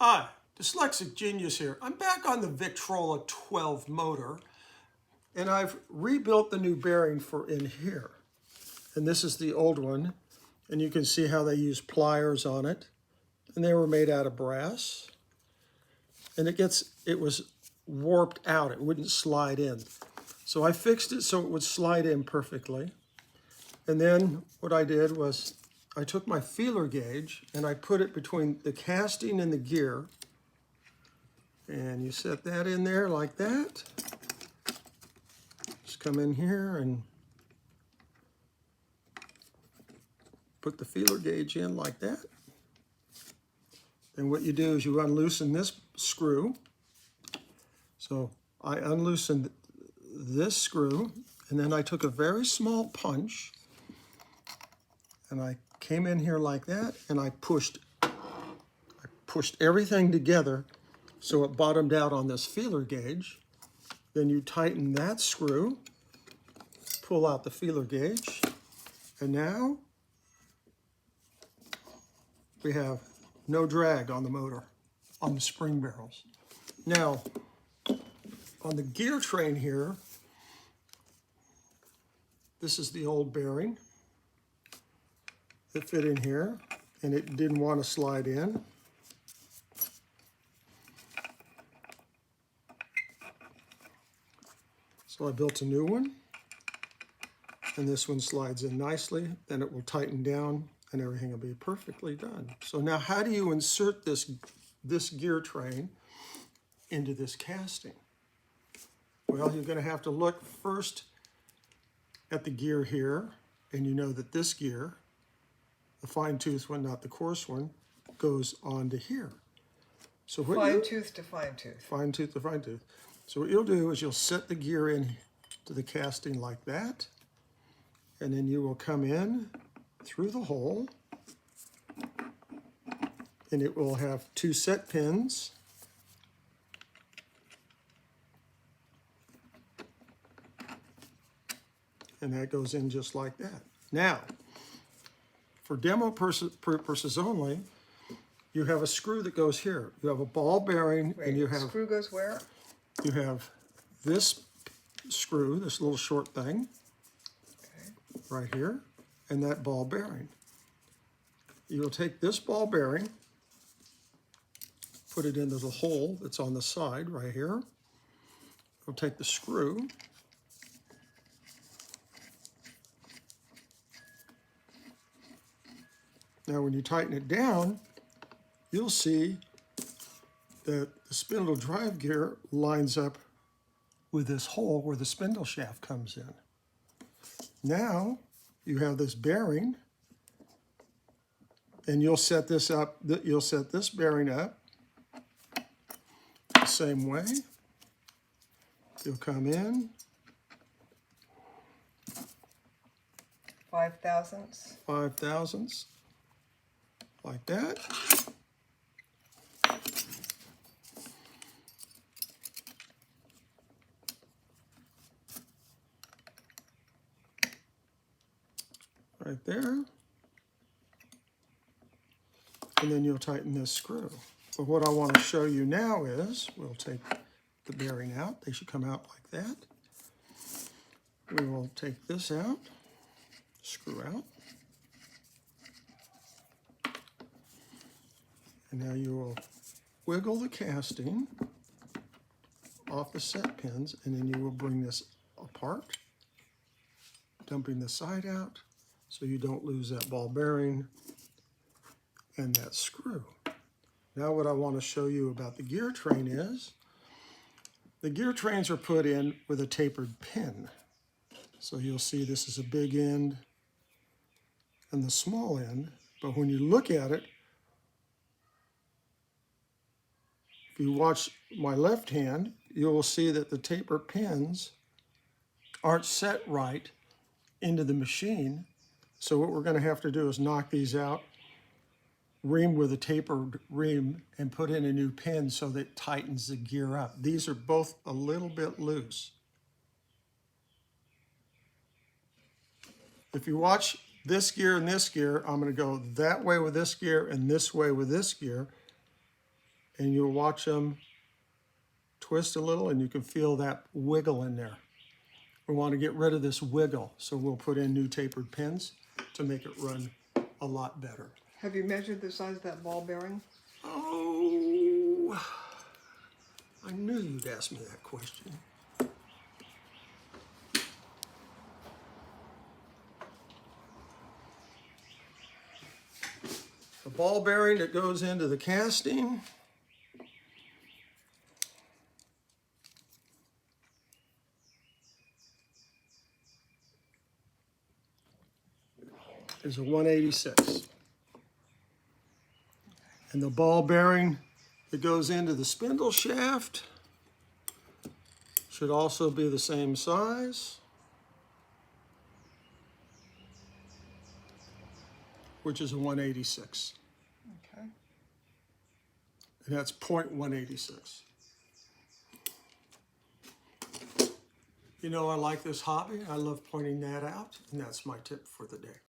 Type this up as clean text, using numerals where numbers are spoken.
Hi, Dyslexic Genius here. I'm back on the Victrola XII motor, and I've rebuilt the new bearing for in here. And this is the old one, and you can see how they use pliers on it. And they were made out of brass. And it was warped out. It wouldn't slide in. So I fixed it so it would slide in perfectly. And then what I did was I took my feeler gauge and I put it between the casting and the gear. And you set that in there like that. Just come in here and put the feeler gauge in like that. Then what you do is you unloosen this screw. So I unloosened this screw, and then I took a very small punch, and I came in here like that, and I pushed everything together so it bottomed out on this feeler gauge. Then you tighten that screw, pull out the feeler gauge, and now we have no drag on the motor, on the spring barrels. Now, on the gear train here, this is the old bearing that fit in here, and it didn't want to slide in. So I built a new one, and this one slides in nicely, then it will tighten down and everything will be perfectly done. So now how do you insert this gear train into this casting? Well, you're going to have to look first at the gear here, and you know that this gear, the fine-tooth one, not the coarse one, goes on to here. So fine-tooth to fine-tooth. Fine-tooth to fine-tooth. So what you'll do is you'll set the gear in to the casting like that, and then you will come in through the hole, and it will have two set pins. And that goes in just like that. Now, for demo purposes only, you have a screw that goes here. You have a ball bearing, and you have... Screw goes where? You have this screw, this little short thing, right here, and that ball bearing. You will take this ball bearing, put it into the hole that's on the side right here. You'll take the screw, now when you tighten it down, you'll see that the spindle drive gear lines up with this hole where the spindle shaft comes in. Now you have this bearing, and you'll set this up, you'll set this bearing up the same way. You'll come in 5/1000ths. 5/1000ths, like that. Right there. And then you'll tighten this screw. But what I want to show you now is, we'll take the bearing out. They should come out like that. We will take this out, screw out. And now you will wiggle the casting off the set pins, and then you will bring this apart, dumping the side out so you don't lose that ball bearing and that screw. Now what I want to show you about the gear train is, the gear trains are put in with a tapered pin. So you'll see this is a big end and the small end, but when you look at it, if you watch my left hand, you will see that the taper pins aren't set right into the machine. So what we're going to have to do is knock these out, ream with a tapered ream, and put in a new pin so that it tightens the gear up. These are both a little bit loose. If you watch this gear and this gear, I'm going to go that way with this gear and this way with this gear. and you'll watch them twist a little, and you can feel that wiggle in there. We want to get rid of this wiggle, so we'll put in new tapered pins to make it run a lot better. Have you measured the size of that ball bearing? Oh, I knew you'd ask me that question. The ball bearing that goes into the casting is a 186. And the ball bearing that goes into the spindle shaft should also be the same size, which is a 186. Okay. And that's 0.186. You know, I like this hobby. I love pointing that out, and that's my tip for the day.